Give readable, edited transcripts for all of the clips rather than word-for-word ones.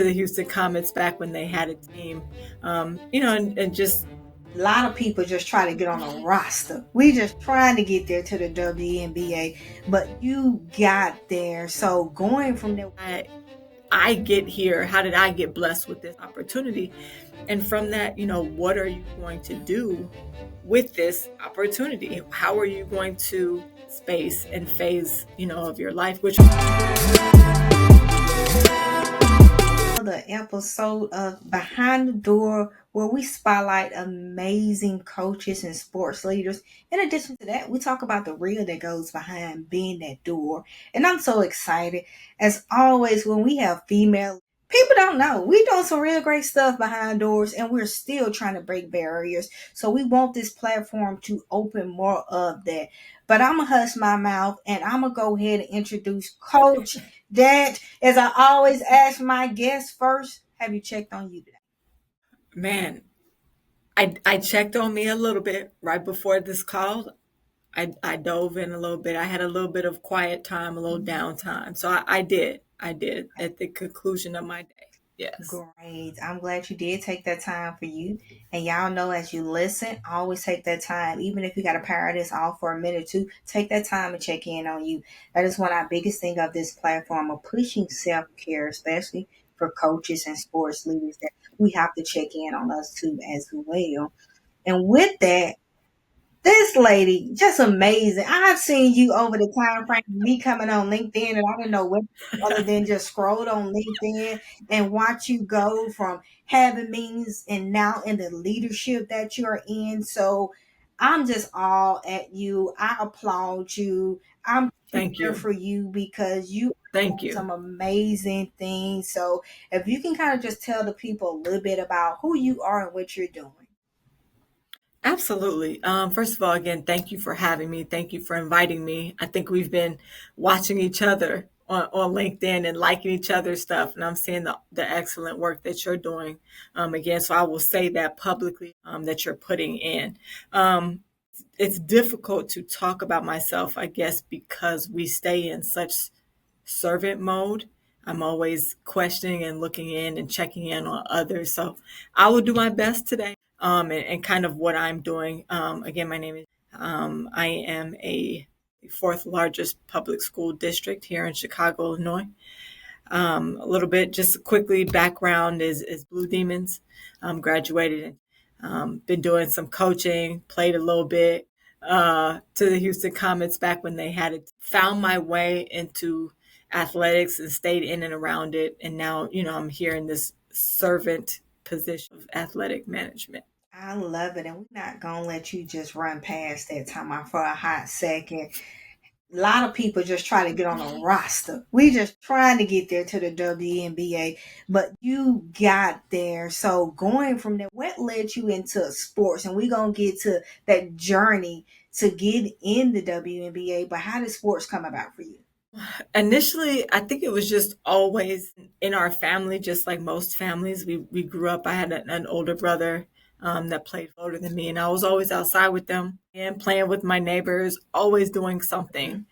the Houston Comets back when they had a team, and just A lot of people just try to get on a roster. We just trying to get there to the WNBA, but you got there. So going from there, I get here. How did I get blessed with this opportunity? And from that, what are you going to do with this opportunity? How are you going to space and phase, of your life, which the episode of Behind the Door, where we spotlight amazing coaches and sports leaders. In addition to that, we talk about the real that goes behind being that door. And I'm so excited. As always, when we have female, people don't know. We doing some real great stuff behind doors, and we're still trying to break barriers. So we want this platform to open more of that. But I'm going to hush my mouth, and I'm going to go ahead and introduce Coach Dant. As I always ask my guests first, have you checked on you today? man, I checked on me a little bit right before this call. I dove in a little bit. I had a little bit of quiet time, a little downtime. So I did. I did at the conclusion of my day. Yes. Great. I'm glad you did take that time for you. And y'all know as you listen, always take that time. Even if you got to power this off for a minute or two, take that time and check in on you. That is one of our biggest thing of this platform of pushing self-care, especially for coaches and sports leaders, that we have to check in on us too as well. And with that, this lady, just amazing. I've seen you over the time frame of me coming on LinkedIn, and I didn't know what other than just scrolled on LinkedIn and watch you go from having meetings and now in the leadership that you're in. So I'm just all at you. I applaud you. I'm Thank here you. for you because you Thank do you. some amazing things. So if you can kind of just tell the people a little bit about who you are and what you're doing. Absolutely. First of all, again, thank you for having me. Thank you for inviting me. I think we've been watching each other on LinkedIn and liking each other's stuff, and I'm seeing the excellent work that you're doing. Again, so I will say that publicly, that you're putting in. It's difficult to talk about myself, I guess, because we stay in such servant mode. I'm always questioning and looking in and checking in on others. So I will do my best today, and kind of what I'm doing. Again, my name is, I am a fourth largest public school district here in Chicago, Illinois. A little bit, just quickly, background is Blue Demons. Graduated and been doing some coaching, played a little bit to the Houston Comets back when they had it. Found my way into athletics and stayed in and around it. And now, I'm here in this servant position of athletic management. I love it, and we're not gonna let you just run past that time out for a hot second. A lot of people just try to get on a roster. We just trying to get there to the WNBA, but you got there. So going from there, what led you into sports? And we're gonna get to that journey to get in the WNBA. But how did sports come about for you? Initially, I think it was just always in our family, just like most families. We grew up, I had an older brother that played older than me, and I was always outside with them and playing with my neighbors, always doing something.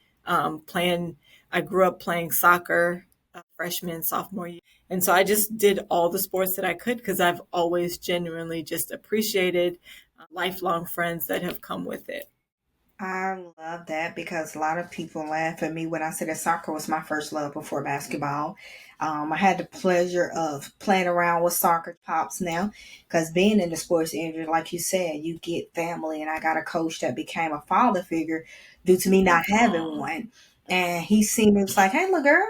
Playing, I grew up playing soccer, freshman, sophomore year. And so I just did all the sports that I could because I've always genuinely just appreciated lifelong friends that have come with it. I love that because a lot of people laugh at me when I say that soccer was my first love before basketball. I had the pleasure of playing around with soccer pops now because being in the sports industry, like you said, you get family. And I got a coach that became a father figure due to me not having one. And he seen me, was like, hey, little girl,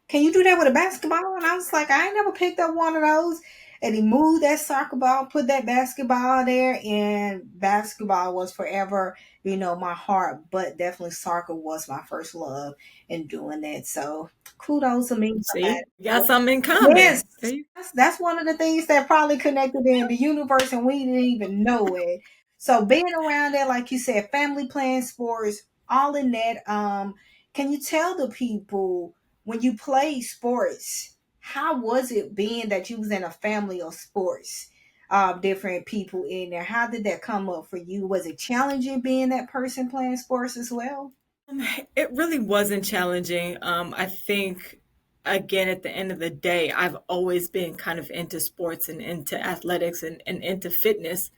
can you do that with a basketball? And I was like, I ain't never picked up one of those. And he moved that soccer ball, put that basketball there, and basketball was forever, my heart, but definitely soccer was my first love in doing that. So kudos to me for See, that. we got something in Yes, common. See? that's one of the things that probably connected in the universe and we didn't even know it. So being around there, like you said, family playing sports, all in that. Can you tell the people when you play sports, how was it being that you was in a family of sports? Different people in there. How did that come up for you? Was it challenging being that person playing sports as well? It really wasn't challenging. I think again, at the end of the day, I've always been kind of into sports and into athletics and into fitness,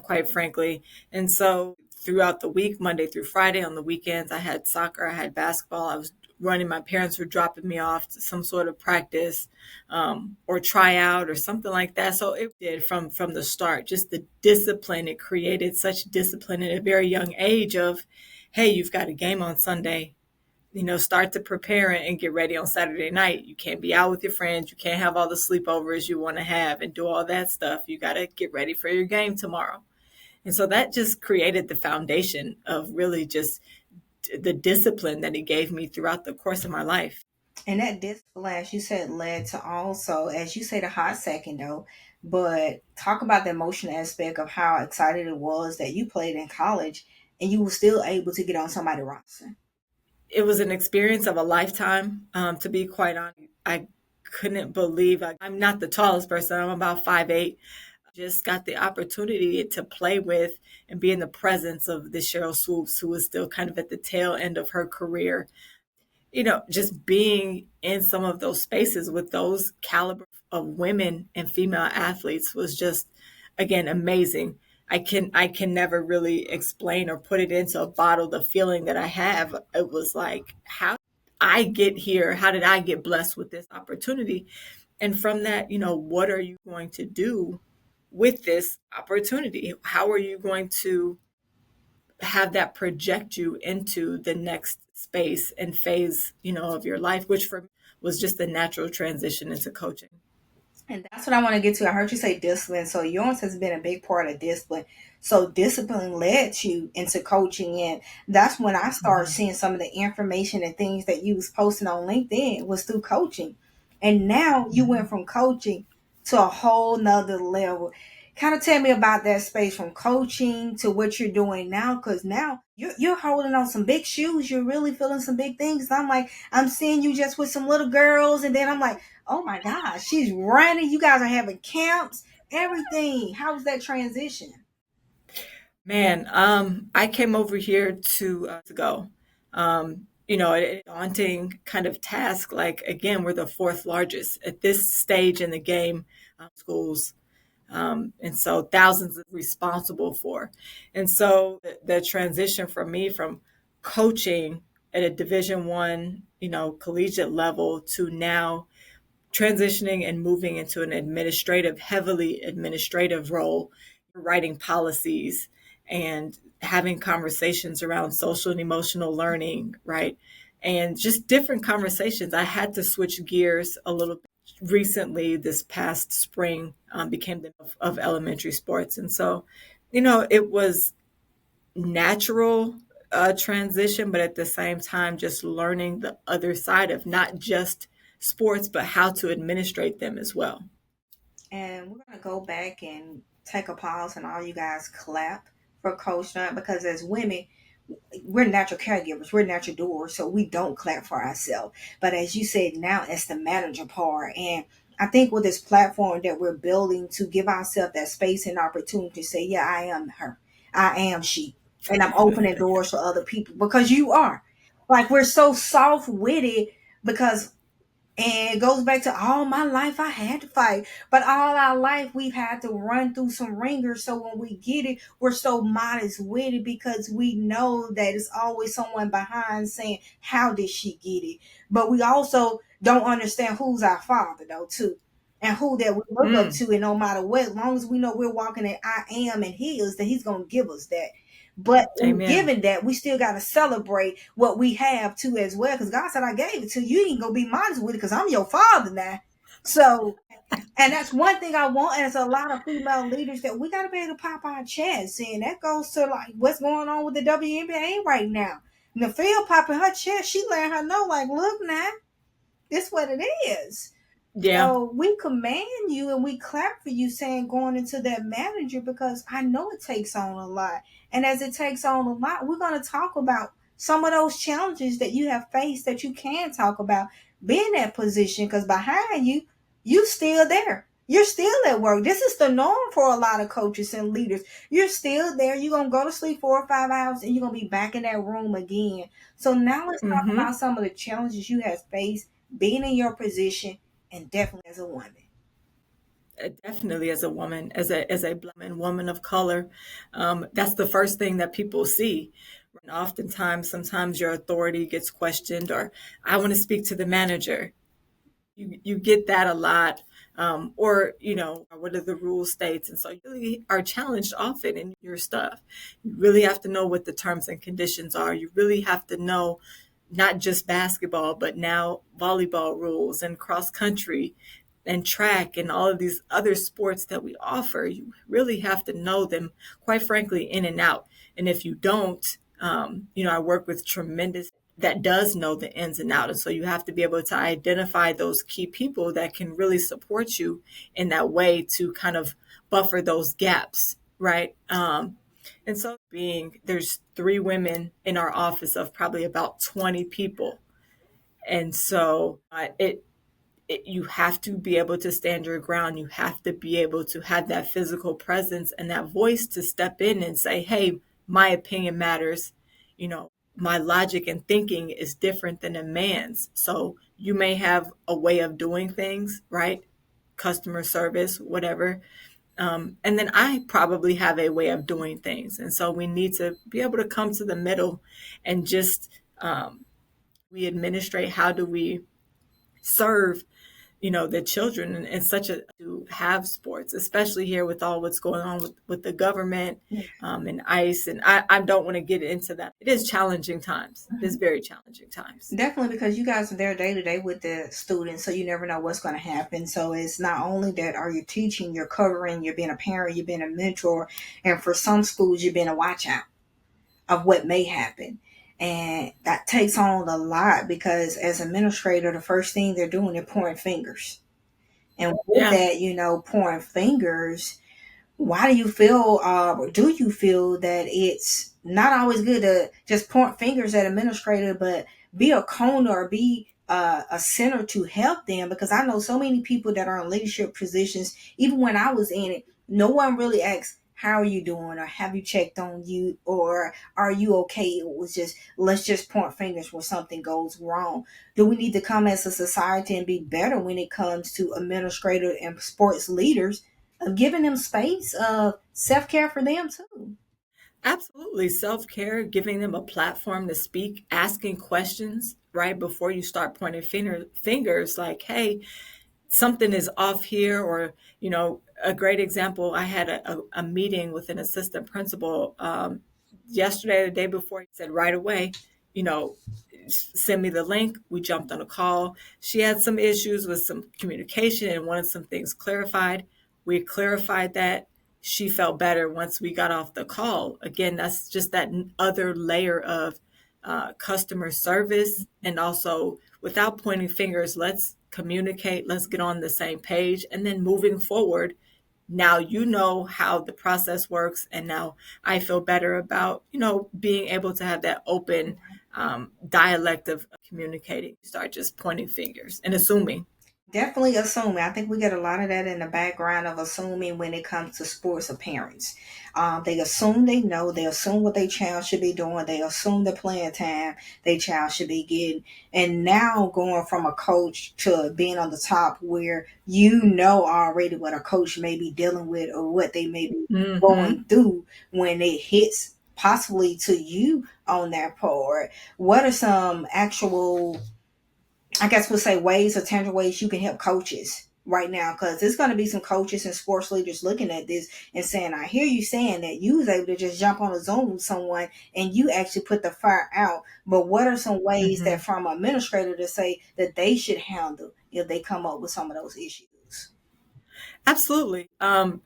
quite frankly. And so throughout the week, Monday through Friday, on the weekends, I had soccer, I had basketball, I was running. My parents were dropping me off to some sort of practice, or tryout or something like that. So it did from the start, just the discipline. It created such discipline at a very young age of, hey, you've got a game on Sunday, start to prepare and get ready on Saturday night. You can't be out with your friends. You can't have all the sleepovers you want to have and do all that stuff. You got to get ready for your game tomorrow. And so that just created the foundation of really just the discipline that it gave me throughout the course of my life. And that discipline, as you said, led to also, as you say, the hot second though. But talk about the emotional aspect of how excited it was that you played in college and you were still able to get on somebody's roster. It was an experience of a lifetime, to be quite honest. I couldn't believe I'm not the tallest person. I'm about 5'8". Just got the opportunity to play with and be in the presence of this Cheryl Swoops, who was still kind of at the tail end of her career. Just being in some of those spaces with those caliber of women and female athletes was just, again, amazing. I can never really explain or put it into a bottle the feeling that I have. It was like, how did I get here? How did I get blessed with this opportunity? And from that, what are you going to do with this opportunity? How are you going to have that project you into the next space and phase, of your life, which for me was just a natural transition into coaching. And that's what I want to get to. I heard you say discipline. So yours has been a big part of discipline. So discipline led you into coaching. And that's when I started Mhm. seeing some of the information and things that you was posting on LinkedIn was through coaching. And now you went from coaching to a whole nother level. Kind of tell me about that space from coaching to what you're doing now. Cause now you're holding on some big shoes. You're really feeling some big things. I'm like, I'm seeing you just with some little girls. And then I'm like, oh my gosh, she's running. You guys are having camps, everything. How was that transition? Man, I came over here to go. A daunting kind of task. Like, again, we're the fourth largest at this stage in the game, schools, and so thousands of responsible for. And so the transition for me from coaching at a Division 1, collegiate level to now transitioning and moving into an heavily administrative role, writing policies and having conversations around social and emotional learning, right? And just different conversations. I had to switch gears a little bit recently. This past spring, became of elementary sports. And so, it was natural transition, but at the same time, just learning the other side of not just sports, but how to administrate them as well. And we're gonna go back and take a pause and all you guys clap for Coach Hunt because as women, we're natural caregivers, we're natural doers, so we don't clap for ourselves. But as you said, now it's the manager part. And I think with this platform that we're building to give ourselves that space and opportunity to say, yeah, I am her. I am she. And I'm opening doors for other people because you are. Like we're so soft witted because and it goes back to all my life I had to fight. But all our life we've had to run through some ringers. So when we get it, we're so modest with it because we know that it's always someone behind saying, how did she get it? But we also don't understand who's our father though too. And who that we look up Mm, to, and no matter what, as long as we know we're walking in I am and his, that he's gonna give us that. But in amen. giving that, we still got to celebrate what we have too as well. Because God said, I gave it to you. You ain't going to be modest with it because I'm your father now. So, and that's one thing I want. And it's a lot of female leaders that we got to be able to pop our chest. And that goes to like what's going on with the WNBA right now. Nafeel popping her chest. She letting her know, like, look now, this what it is. Yeah. So we command you and we clap for you saying going into that manager because I know it takes on a lot. And as it takes on a lot, we're going to talk about some of those challenges that you have faced that you can talk about being that position because behind you, you still there. You're still at work. This is the norm for a lot of coaches and leaders. You're still there. You're going to go to sleep 4 or 5 hours and you're going to be back in that room again. So now let's talk Hmm. about some of the challenges you have faced being in your position, and definitely as a woman. Definitely as a woman, as a black woman of color, that's the first thing that people see. And oftentimes, sometimes your authority gets questioned, or I want to speak to the manager. You get that a lot, or what are the rules states, and so you really are challenged often in your stuff. You really have to know what the terms and conditions are. You really have to know not just basketball, but now volleyball rules and cross country and track and all of these other sports that we offer. You really have to know them, quite frankly, in and out. And if you don't, I work with tremendous that does know the ins and outs. And so you have to be able to identify those key people that can really support you in that way to kind of buffer those gaps, right? And so there's 3 women in our office of probably about 20 people. And so you have to be able to stand your ground. You have to be able to have that physical presence and that voice to step in and say, hey, my opinion matters. My logic and thinking is different than a man's. So you may have a way of doing things, right? Customer service, whatever. And then I probably have a way of doing things. And so we need to be able to come to the middle and just we administrate, how do we serve the children and such a to have sports, especially here with all what's going on with the government, and ICE. And I don't want to get into that. It is challenging times. It is very challenging times. Definitely, because you guys are there day to day with the students, so you never know what's going to happen. So it's not only that are you teaching, you're covering, you're being a parent, you're being a mentor, and for some schools, you're being a watch out of what may happen. And that takes on a lot, because as administrator, the first thing they're doing, they're pointing fingers. And with Yeah. that, pointing fingers, why do you feel that it's not always good to just point fingers at administrator, but be a cone or be a center to help them? Because I know so many people that are in leadership positions, even when I was in it, no one really asks, how are you doing? Or have you checked on you? Or are you okay? It was just, let's just point fingers when something goes wrong. Do we need to come as a society and be better when it comes to administrator and sports leaders, of giving them space of self-care for them too? Absolutely. Self-care, giving them a platform to speak, asking questions right before you start pointing fingers like, hey, something is off here. Or a great example, I had a meeting with an assistant principal yesterday, the day before. He said right away, you know send me the link. We jumped on a call. She had some issues with some communication and wanted some things clarified. We clarified that. She felt better once we got off the call. Again, that's just that other layer of customer service. And also, without pointing fingers, let's communicate, let's get on the same page. And then moving forward, now you know how the process works, and now I feel better about being able to have that open dialect of communicating. You start just pointing fingers and assuming. Definitely assuming. I think we get a lot of that in the background of assuming when it comes to sports or parents. They assume they know. They assume what their child should be doing. They assume the playing time their child should be getting. And now going from a coach to being on the top, where you know already what a coach may be dealing with or what they may be Hmm. going through when it hits possibly to you on that part. What are some actual, I guess we'll say, ways or tangible ways you can help coaches right now? Because there's going to be some coaches and sports leaders looking at this and saying, I hear you saying that you was able to just jump on a Zoom with someone and you actually put the fire out. But what are some ways Hmm. that from an administrator to say that they should handle if they come up with some of those issues? Absolutely.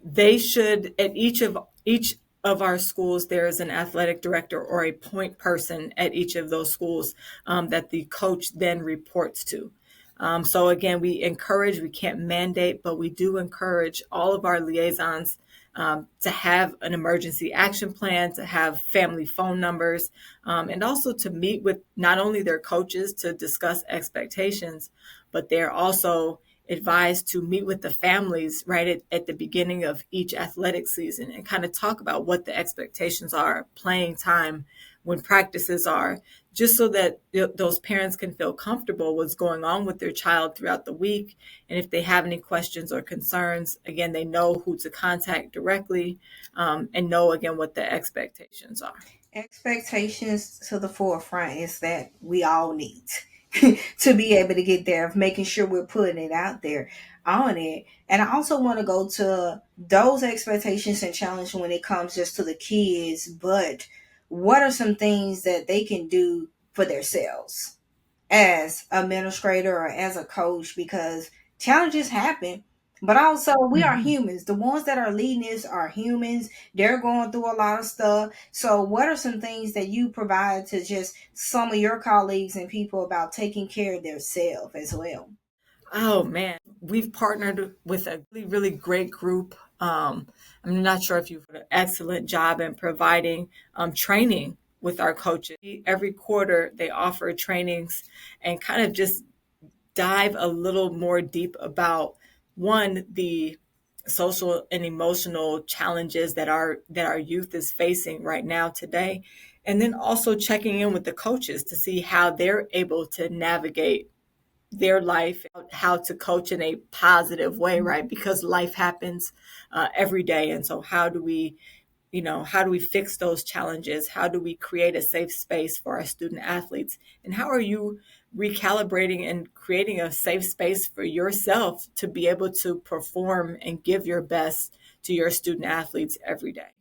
They should, at each of our schools, there is an athletic director or a point person at each of those schools that the coach then reports to. So again, we can't mandate, but we do encourage all of our liaisons to have an emergency action plan, to have family phone numbers, and also to meet with not only their coaches to discuss expectations, but they're also advised to meet with the families right at the beginning of each athletic season and kind of talk about what the expectations are, playing time, when practices are, just so that those parents can feel comfortable what's going on with their child throughout the week. And if they have any questions or concerns, again, they know who to contact directly, and know, again, what the expectations are. Expectations to the forefront is that we all need to be able to get there, of making sure we're putting it out there on it. And I also want to go to those expectations and challenge when it comes just to the kids, but what are some things that they can do for themselves as administrator or as a coach? Because challenges happen, but also we are Mhm. humans. The ones that are leading this are humans. They're going through a lot of stuff. So what are some things that you provide to just some of your colleagues and people about taking care of themselves as well? Oh man, we've partnered with a really, really great group. I'm not sure if you've done an excellent job in providing training with our coaches. Every quarter, they offer trainings and kind of just dive a little more deep about, one, the social and emotional challenges that our youth is facing right now today, and then also checking in with the coaches to see how they're able to navigate their life, how to coach in a positive way, right? Because life happens every day. And so how do we fix those challenges? How do we create a safe space for our student athletes? And how are you recalibrating and creating a safe space for yourself to be able to perform and give your best to your student athletes every day?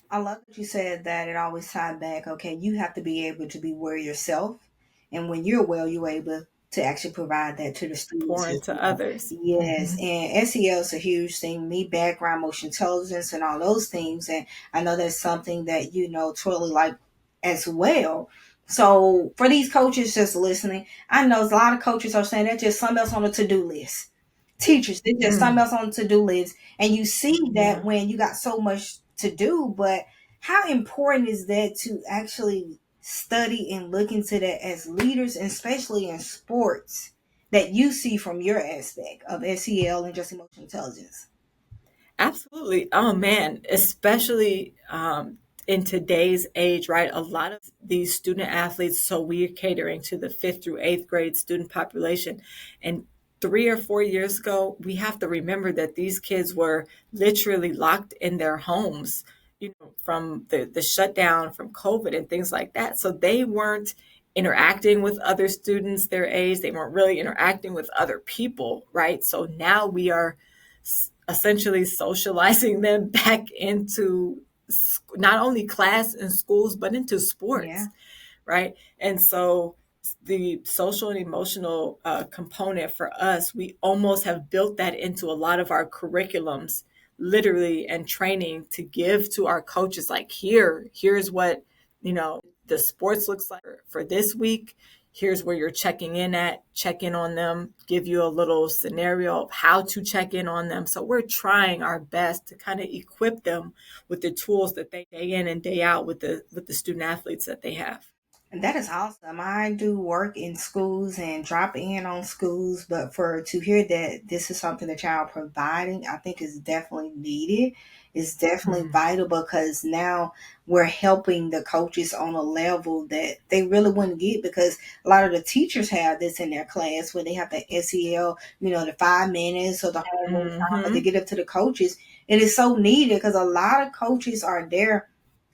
I love that you said that. It always tied back. Okay, you have to be able to be well yourself, and when you're well, you're able to actually provide that to the Pour students as into well. others. Yes, Hmm. and SEL is a huge thing. Me, background, motion intelligence, and all those things, and I know that's something that totally like as well. So for these coaches just listening, I know a lot of coaches are saying that's just something else on the to do list. Teachers, there's just something Mm, else on the to do list, and you see that yeah. when you got so much to do. But how important is that to actually study and look into that as leaders, and especially in sports, that you see from your aspect of SEL and just emotional intelligence? Absolutely. Oh man, especially in today's age, right? A lot of these student athletes, so we are catering to the fifth through eighth grade student population. And 3 or 4 years ago, we have to remember that these kids were literally locked in their homes, from the shutdown from COVID and things like that. So they weren't interacting with other students their age. They weren't really interacting with other people, right? So now we are essentially socializing them back into not only class and schools, but into Yeah. sports, right? And so the social and emotional component for us, we almost have built that into a lot of our curriculums, literally, and training to give to our coaches. Like, here's what the sports looks like for this week. Here's where you're checking in at, check in on them, give you a little scenario of how to check in on them. So we're trying our best to kind of equip them with the tools that they day in and day out with the student athletes that they have. And that is awesome. I do work in schools and drop in on schools, but for to hear that this is something that y'all are providing, I think is definitely needed. It's definitely Mm. vital because now we're helping the coaches on a level that they really wouldn't get, because a lot of the teachers have this in their class where they have the SEL, the 5 minutes or the homework time, but they Hmm. get up to the coaches. It is so needed because a lot of coaches are there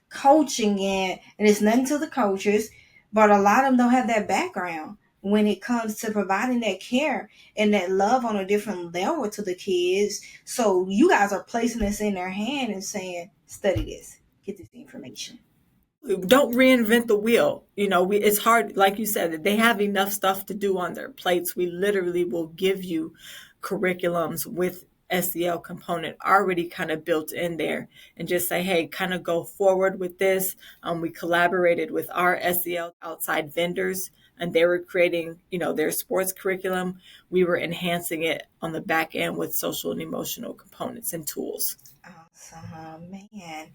coaching in, and it's nothing to the coaches, but a lot of them don't have that background when it comes to providing that care and that love on a different level to the kids. So you guys are placing this in their hand and saying, study this, get this information. Don't reinvent the wheel. It's hard, like you said, they have enough stuff to do on their plates. We literally will give you curriculums with SEL component already kind of built in there, and just say, hey, kind of go forward with this. We collaborated with our SEL outside vendors, and they were creating, their sports curriculum. We were enhancing it on the back end with social and emotional components and tools. Awesome, man.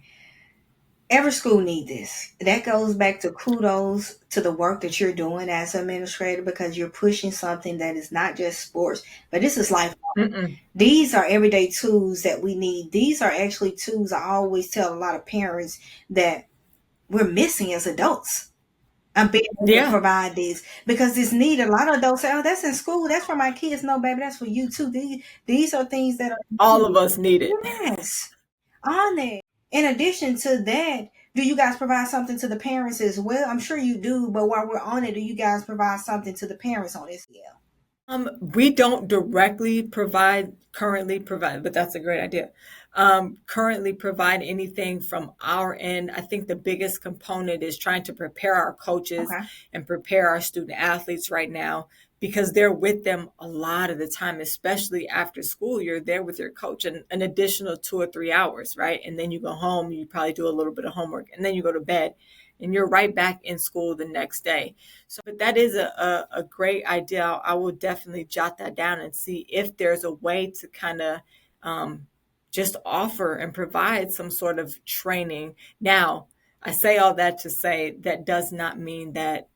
Every school need this. That goes back to kudos to the work that you're doing as an administrator, because you're pushing something that is not just sports, but this is life. Mm-mm. These are everyday tools that we need. These are actually tools. I always tell a lot of parents that we're missing as adults. I'm being able to Yeah, provide this because this need. A lot of adults say, "Oh, that's in school. That's for my kids." No, baby, that's for you too. These are things that are all of needed. us need it. Yes, on it. In addition to that, do you guys provide something to the parents as well? I'm sure you do, but while we're on it, do you guys provide something to the parents on this? Yeah. We don't directly currently provide, but that's a great idea. Currently provide anything from our end. I think the biggest component is trying to prepare our coaches Okay. and prepare our student athletes right now because they're with them a lot of the time, especially after school. You're there with your coach an additional 2 or 3 hours, right? And then you go home, you probably do a little bit of homework, and then you go to bed and you're right back in school the next day. So, but that is a great idea. I will definitely jot that down and see if there's a way to kind of just offer and provide some sort of training. Now, I say all that to say that does not mean that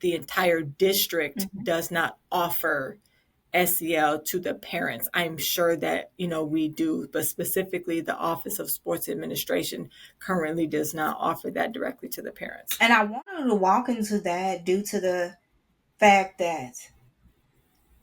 the entire district Mhm. does not offer SEL to the parents. I'm sure that, we do, but specifically the Office of Sports Administration currently does not offer that directly to the parents. And I wanted to walk into that due to the fact that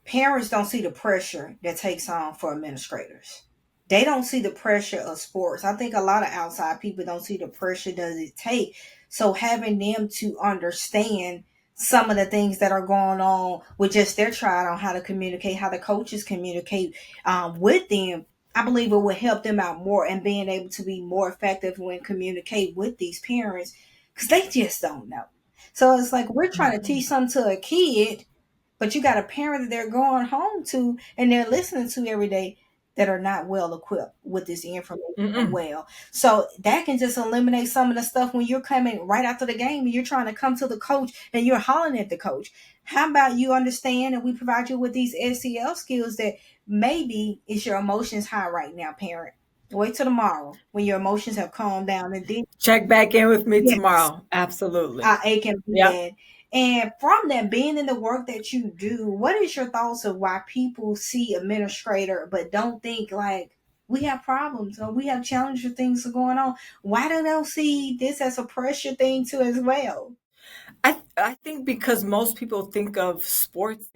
parents don't see the pressure that takes on for administrators. They don't see the pressure of sports. I think a lot of outside people don't see the pressure does it take. So having them to understand some of the things that are going on with just their trial on how to communicate, how the coaches communicate with them, I believe it will help them out more and being able to be more effective when communicate with these parents because they just don't know. So it's like we're trying to Mm-mm. teach something to a kid, but you got a parent that they're going home to and they're listening to every day that are not well equipped with this information Mm-mm. well. So that can just eliminate some of the stuff when you're coming right after the game and you're trying to come to the coach and you're hollering at the coach. How about you understand and we provide you with these SEL skills that maybe it's your emotions high right now, parent. Wait till tomorrow when your emotions have calmed down and then Check back in with me yes, tomorrow. Absolutely. it can be Yep. that. And from that, being in the work that you do, what is your thoughts of why people see administrator but don't think like we have problems or we have challenges, things are going on? Why do they see this as a pressure thing too as well? I think because most people think of sports,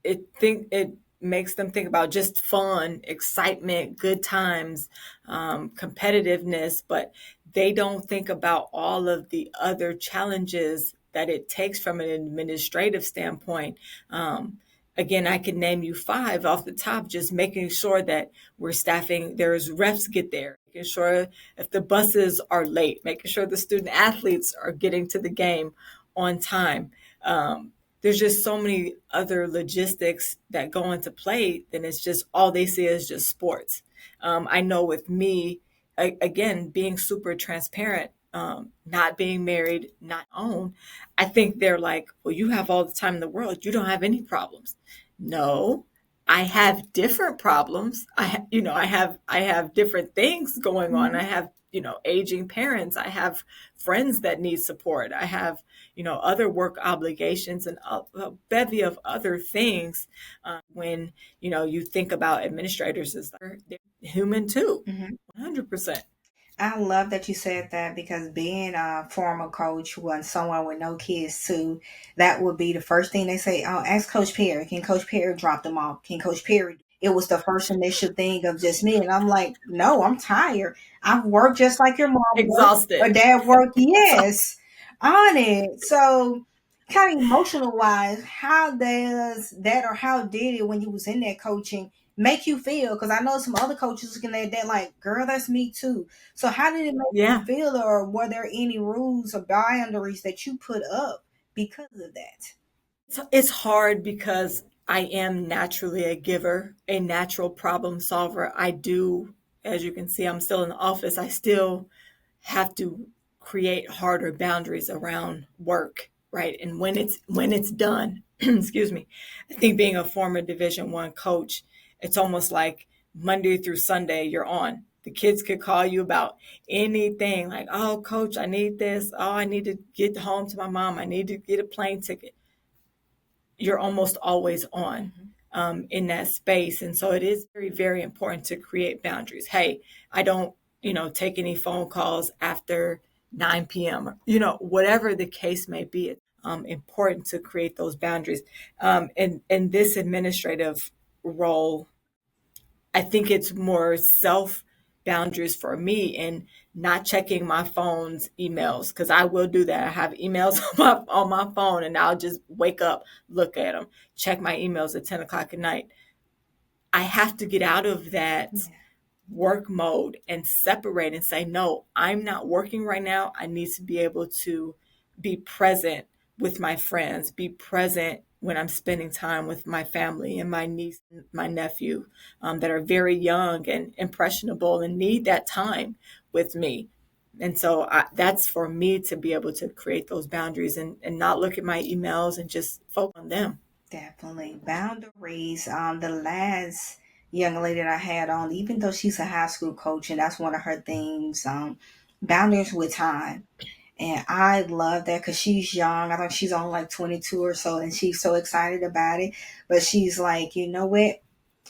it makes them think about just fun, excitement, good times, competitiveness, but they don't think about all of the other challenges that it takes from an administrative standpoint. Again, I can name you five off the top, just making sure that we're staffing, there's refs get there, making sure if the buses are late, making sure the student athletes are getting to the game on time. There's just so many other logistics that go into play than it's just all they see is just sports. I know with me, again, being super transparent, not being married, not own, I think they're like, well, you have all the time in the world. You don't have any problems. No, I have different problems. I have different things going on. I Mhm. have, aging parents. I have friends that need support. I have, other work obligations and a bevy of other things. When, you think about administrators as they're human too, Mhm. 100%. I love that you said that because being a former coach when someone with no kids too, that would be the first thing they say. Oh, ask Coach Perry. Can Coach Perry drop them off? Can Coach Perry? It was the first initial thing of just me. And I'm like, no, I'm tired. I've worked just like your mom worked or Exhausted. dad worked. Exhausted. Yes, on it. So kind of emotional wise, how does that or how did it when you was in that coaching make you feel? Because I know some other coaches looking at that like, girl, that's me too. So how did it make you Yeah. feel, or were there any rules or boundaries that you put up because of that? So it's hard because I am naturally a giver, a natural problem solver. I do, as you can see, I'm still in the office. I still have to create harder boundaries around work, right? And when it's done, excuse me. I think being a former Division 1 coach, it's almost like Monday through Sunday you're on. The kids could call you about anything like, oh, coach, I need this. Oh, I need to get home to my mom. I need to get a plane ticket. You're almost always on Mhm. in that space. And so it is very, very important to create boundaries. Hey, I don't, take any phone calls after 9 p.m., whatever the case may be. It's important to create those boundaries. In this administrative role, I think it's more self boundaries for me and not checking my phone's emails, because I will do that. I have emails on my phone, and I'll just wake up, look at them, check my emails at 10 o'clock at night. I have to get out of that Yeah, work mode and separate and say, no, I'm not working right now. I need to be able to be present with my friends, be present when I'm spending time with my family and my niece and my nephew, that are very young and impressionable and need that time with me. And so that's for me to be able to create those boundaries and not look at my emails and just focus on them. definitely. Boundaries. The last young lady that I had on, even though she's a high school coach and that's one of her things, boundaries with time. And I love that because she's young. I think she's only like 22 or so, and she's so excited about it. But she's like, you know what?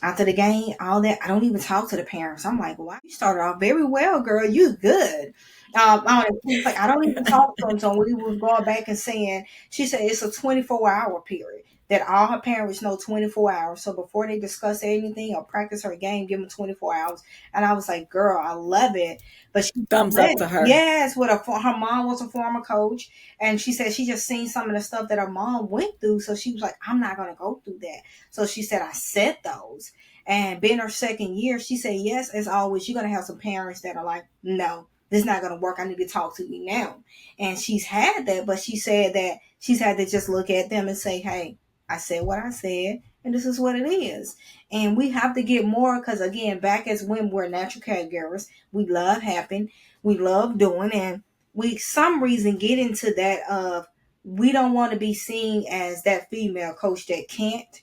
After the game, all that, I don't even talk to the parents. I'm like, wow, you started off very well, girl. You good. I don't even talk to them. So we was going back and saying, she said it's a 24-hour period that all her parents know 24 hours. So before they discuss anything or practice her game, give them 24 hours. And I was like, girl, I love it. But she Thumbs up ready. to her. Yes, her mom was a former coach, and she said she just seen some of the stuff that her mom went through. So she was like, I'm not gonna go through that. So she said, I set those. And being her second year, she said, yes, as always, you're going to have some parents that are like, no, this is not going to work. I need to talk to you now. And she's had that, but she said that she's had to just look at them and say, hey, I said what I said, and this is what it is. And we have to get more because, again, back as when we're natural caregivers, we love helping, we love doing, and we, some reason, get into that of we don't want to be seen as that female coach that can't,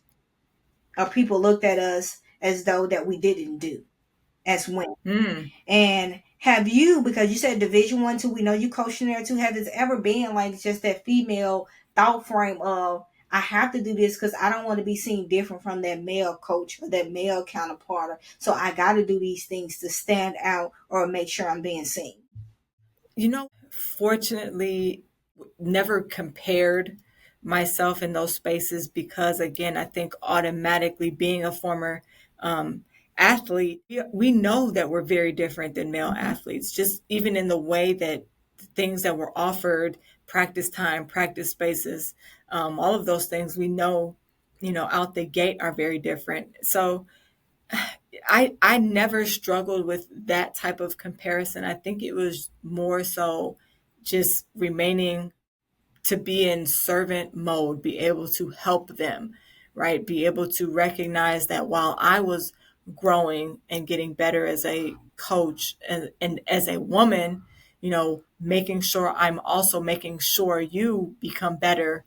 or people looked at us as though that we didn't do as women. Mm. And have you, because you said Division 1, 2, we know you coaching there too, have this ever been like just that female thought frame of I have to do this because I don't want to be seen different from that male coach or that male counterpart, so I got to do these things to stand out or make sure I'm being seen? Fortunately, never compared myself in those spaces because, again, I think automatically being a former um, athlete, we know that we're very different than male Mhm. athletes, just even in the way that things that were offered, practice time, practice spaces, all of those things we know, out the gate are very different. So I never struggled with that type of comparison. I think it was more so just remaining to be in servant mode, be able to help them, right? Be able to recognize that while I was growing and getting better as a coach and as a woman, making sure I'm also making sure you become better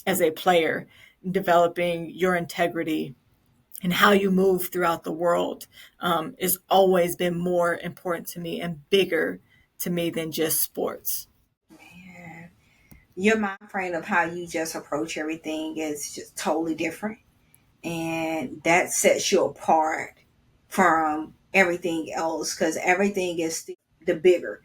as a player, developing your integrity and how you move throughout the world, has always been more important to me and bigger to me than just sports. Man, your mind frame of how you just approach everything is just totally different, and that sets you apart from everything else because everything is the bigger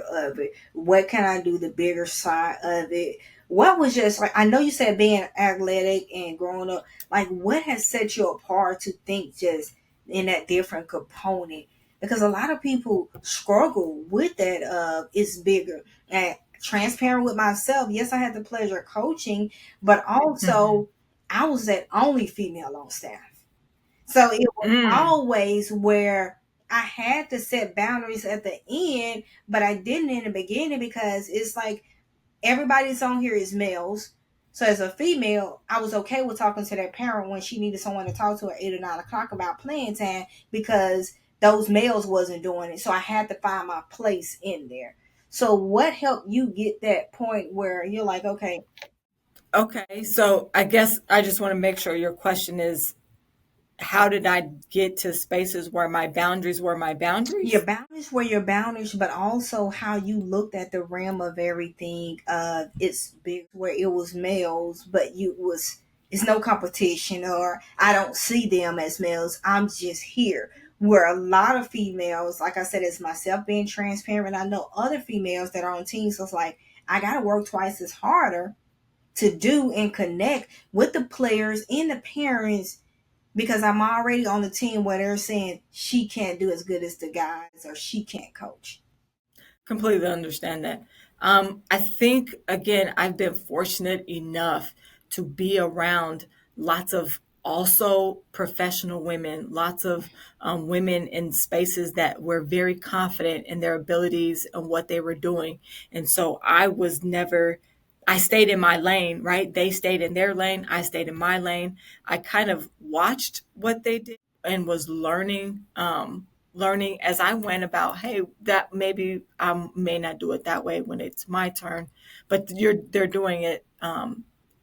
of it. What can I do? The bigger side of it. What was just like, I know you said being athletic and growing up, like what has set you apart to think just in that different component? Because a lot of people struggle with that. It's bigger and transparent with myself. Yes, I had the pleasure of coaching, but Mhm. also I was that only female on staff. So it was Mm. always where I had to set boundaries at the end, but I didn't in the beginning because it's like everybody's on here is males. So as a female, I was okay with talking to that parent when she needed someone to talk to at 8 or 9 o'clock about playing time because those males wasn't doing it. So I had to find my place in there. So what helped you get that point where you're like, okay, Okay, so I guess I just want to make sure your question is, how did I get to spaces where my boundaries were my your boundaries? boundaries were your boundaries, but also how you looked at the realm of everything. It's big where it was males, but you was it's no competition, or I don't see them as males. I'm just here. where a lot of females, like I said, it's myself being transparent. I know other females that are on teams, so it's like I gotta work twice as harder to do and connect with the players and the parents because I'm already on the team where they're saying she can't do as good as the guys or she can't coach. Completely understand that. I think, again, I've been fortunate enough to be around lots of also professional women, lots of women in spaces that were very confident in their abilities and what they were doing. And so I was never, I stayed in my lane, right? They stayed in their lane. I stayed in my lane. I kind of watched what they did and was learning as I went about, hey, that maybe I may not do it that way when it's my turn, but they're doing it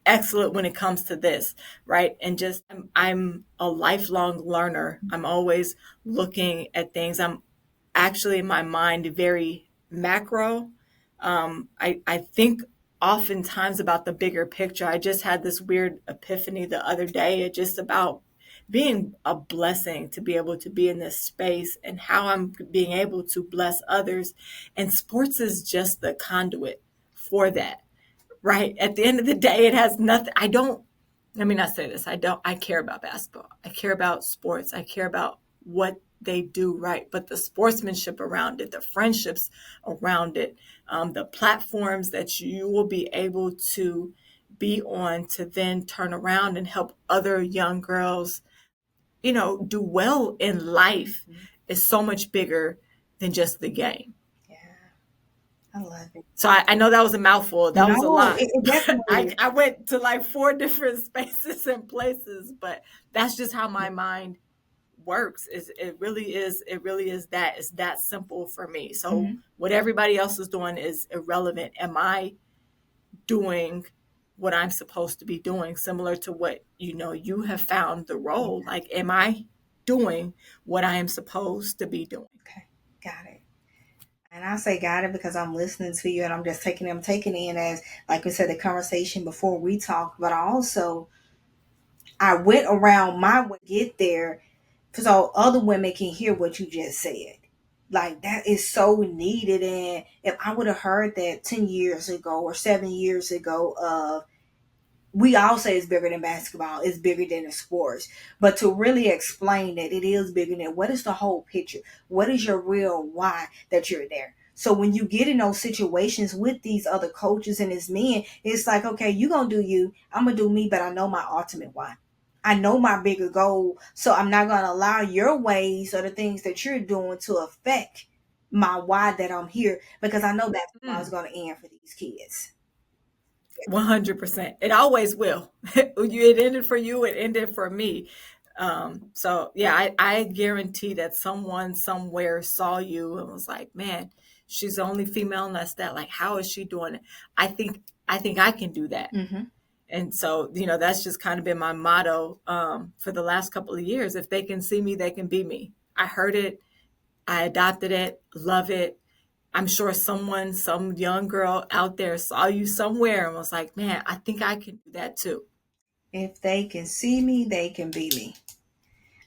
excellent when it comes to this, right? And just I'm a lifelong learner. I'm always looking at things. I'm actually in my mind very macro. I think oftentimes about the bigger picture. I just had this weird epiphany the other day. It's just about being a blessing to be able to be in this space and how I'm being able to bless others. And sports is just the conduit for that, right? At the end of the day, it has nothing. Let me not say this. I care about basketball. I care about sports. I care about what they do right, but the sportsmanship around it, the friendships around it, the platforms that you will be able to be on to then turn around and help other young girls, do well in life is so much bigger than just the game. Yeah, I love it. So I know that was a mouthful. That was a No, lot. it definitely is. I went to like four different spaces and places, but that's just how my mind works. It really is that. It's that simple for me. So Mhm. what everybody else is doing is irrelevant. Am I doing what I'm supposed to be doing, similar to what you have found the Yeah, role? Like, am I doing what I am supposed to be doing? okay, got it. And I say got it because I'm listening to you and I'm taking in as, like we said, the conversation before we talk, but I went around my way to get there so other women can hear what you just said. Like that is so needed. And if I would have heard that 10 years ago or 7 years ago of we all say it's bigger than basketball, it's bigger than the sports. But to really explain that it is bigger than what is the whole picture? What is your real why that you're there? So when you get in those situations with these other coaches and as men, it's like, okay, you gonna do you, I'm gonna do me, but I know my ultimate why. I know my bigger goal. So I'm not gonna allow your ways or the things that you're doing to affect my why that I'm here because I know that's how it's Mm. gonna end for these kids. 100%. It always will. It ended for you, it ended for me. So yeah, I guarantee that someone somewhere saw you and was like, man, she's the only female in that. Like, how is she doing it? I think I can do that. Mm-hmm. And so, that's just kind of been my motto for the last couple of years. If they can see me, they can be me. I heard it, I adopted it, love it. I'm sure some young girl out there saw you somewhere and was like, man, I think I can do that too. If they can see me, they can be me.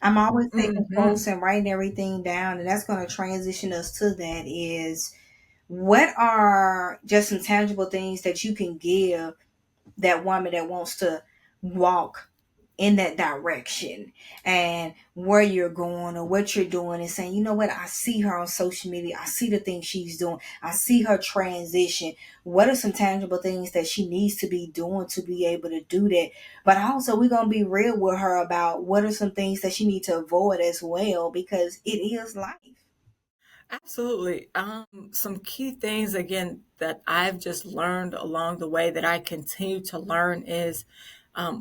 I'm always taking Hmm. quotes and writing everything down, and that's going to transition us to that is what are just some tangible things that you can give that woman that wants to walk in that direction and where you're going or what you're doing and saying, you know what, I see her on social media. I see the things she's doing. I see her transition. What are some tangible things that she needs to be doing to be able to do that? But also we're going to be real with her about what are some things that she needs to avoid as well because it is life. Absolutely. Some key things, again, that I've just learned along the way that I continue to learn is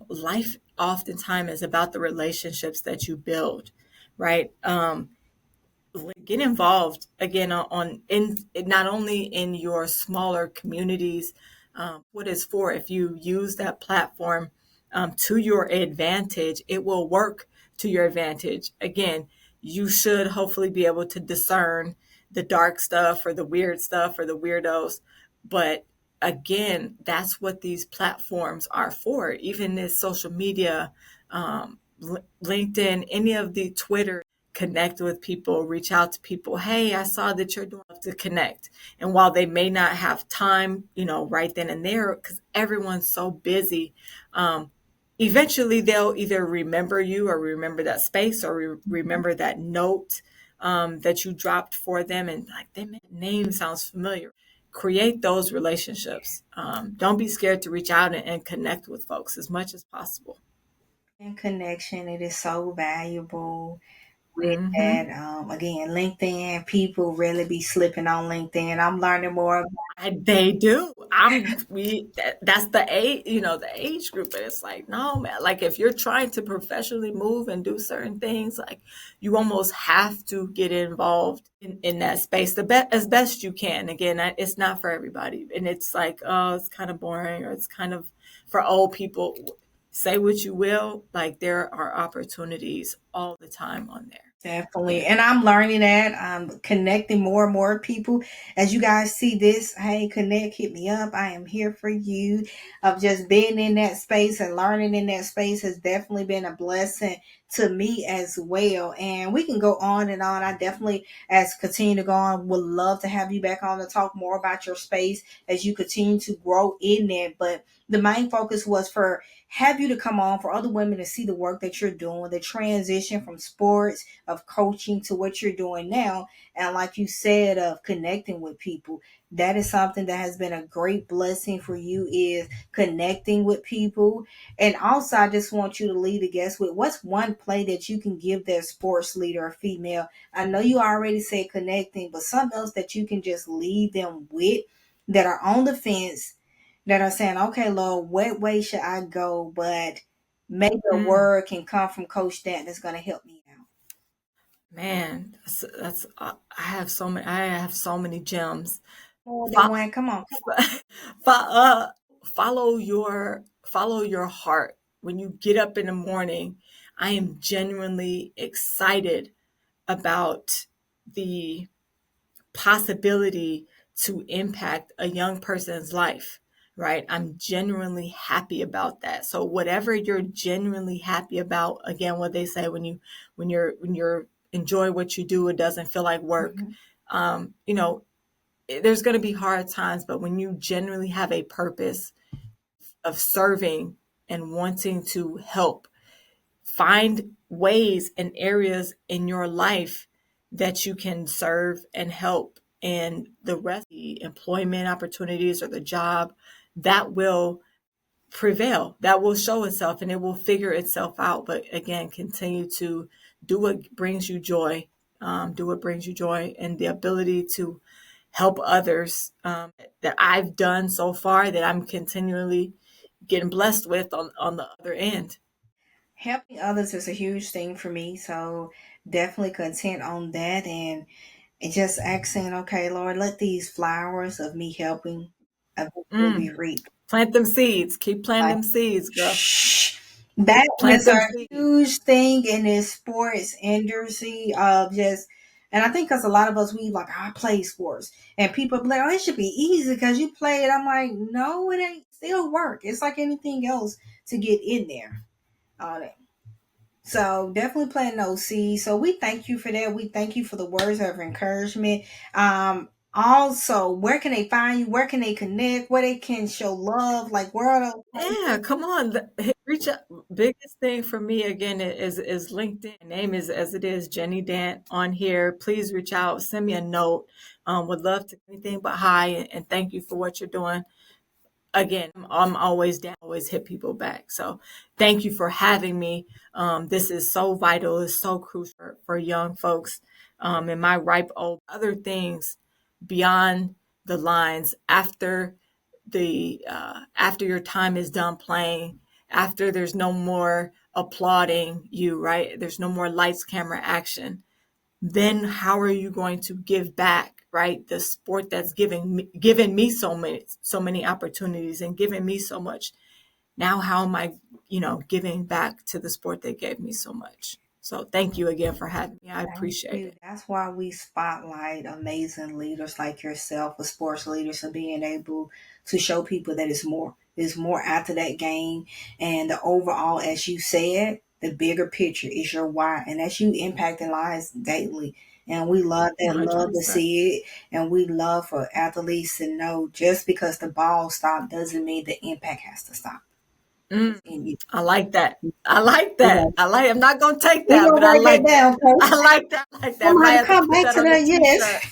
life oftentimes is about the relationships that you build, right? Get involved again on in not only in your smaller communities, what it's for. If you use that platform to your advantage, it will work to your advantage. Again, you should hopefully be able to discern the dark stuff or the weird stuff or the weirdos, but again, that's what these platforms are for. Even this social media, LinkedIn, any of the Twitter, connect with people, reach out to people. Hey, I saw that you're doing to connect. And while they may not have time, right then and there, because everyone's so busy, eventually they'll either remember you or remember that space or remember that note that you dropped for them. And like, that name sounds familiar. Create those relationships. Don't be scared to reach out and connect with folks as much as possible. And connection, it is so valuable with that. Hmm. Again, LinkedIn, people really be slipping on LinkedIn. I'm learning more. They do. That's the age, the age group. And it's like, no, man. Like if you're trying to professionally move and do certain things, like you almost have to get involved in that space as best you can. Again, it's not for everybody, and it's like, oh, it's kind of boring, or it's kind of for old people. Say what you will, like there are opportunities all the time on there. Definitely. Yeah. And I'm learning that. I'm connecting more and more people. As you guys see this, hey, connect, hit me up. I am here for you. Of just being in that space and learning in that space has definitely been a blessing to me as well. And we can go on and on. I definitely, as continue to go on, would love to have you back on to talk more about your space as you continue to grow in it. But the main focus was for have you to come on for other women to see the work that you're doing, the transition from sports of coaching to what you're doing now. And like you said, of connecting with people. That is something that has been a great blessing for you is connecting with people. And also, I just want you to lead the guests with what's one play that you can give that sports leader or female. I know you already said connecting, but something else that you can just lead them with that are on the fence that are saying, okay, Lord, what way should I go? But maybe a Mm. word can come from Coach Dant that's going to help me out. Man, that's I have so many gems. More than Fo- one. Come on. follow your heart. When you get up in the morning, I am genuinely excited about the possibility to impact a young person's life, right? I'm genuinely happy about that. So whatever you're genuinely happy about, again, what they say, when you're enjoy what you do, it doesn't feel like work. Mhm. Um, you know, there's going to be hard times, but when you genuinely have a purpose of serving and wanting to help, find ways and areas in your life that you can serve and help, and the rest, the employment opportunities or the job, that will prevail, that will show itself, and it will figure itself out. But again, continue to do what brings you joy. Do what brings you joy, and the ability to help others, that I've done so far, that I'm continually getting blessed with on the other end. Helping others is a huge thing for me. So definitely content on that and just asking, okay, Lord, let these flowers of me helping eventually be Mm. reaped. Plant them seeds. Keep planting Like, them seeds, girl. shh. That Plant is a them seeds. huge thing in this sports industry of just, and I think because a lot of us, we like, I play sports. And people be like, oh, it should be easy because you play it. I'm like, no, it ain't. Still work. It's like anything else to get in there. Uh, so definitely planting those seeds. So we thank you for that. We thank you for the words of encouragement. Also, where can they find you? Where can they connect? Where they can show love? Like where are those Yeah, places? come on. Reach out. Biggest thing for me again is LinkedIn. My name is as it is, Jenni Dant on here. Please reach out, send me a note. Would love to anything but hi, and thank you for what you're doing. Again, I'm always down, always hit people back. So thank you for having me. This is so vital, it's so crucial for young folks, in my ripe old other things beyond the lines after after your time is done playing, after there's no more applauding you, right? There's no more lights, camera, action. Then how are you going to give back, right? The sport that's given me so many opportunities and given me so much. Now how am I, giving back to the sport that gave me so much? So thank you again for having me. I Thank appreciate you. it. That's why we spotlight amazing leaders like yourself, as sports leaders, and being able to show people that it's more. There's more after that game, and the overall, as you said. The bigger picture is your why, and that's you impacting lives daily. And we love that, love to 100%. see it. And we love for athletes to know just because the ball stopped doesn't mean the impact has to stop. Mm, And you, I like that. I like we that. gonna, I like. I'm not gonna take we that, gonna but I write that like that. down, Coach. I like that. I like that. I I'm might gonna have to come put back that to on a that. t-shirt. Yes.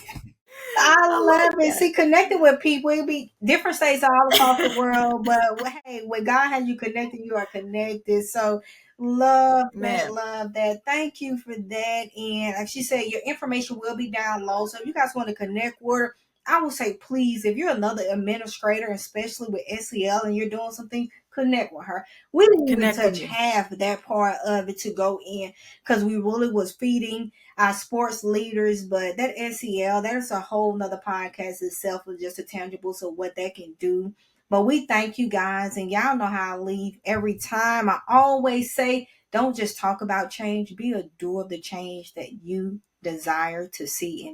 I I love like it. that. See, connecting with people, it'll be different states all across the world. But hey, when God has you connected, you are connected. So love that, Man, love that. Thank you for that. And like she said, your information will be down low. So if you guys want to connect with her, I would say please, if you're another administrator, especially with SEL and you're doing something, connect with her. We didn't even connect with touch me. half that part of it to go in because we really was feeding our sports leaders, but that SEL, there's a whole nother podcast itself with just a tangible, so what that can do. But we thank you guys, and y'all know how I leave every time. I always say, don't just talk about change, be a doer of the change that you desire to see in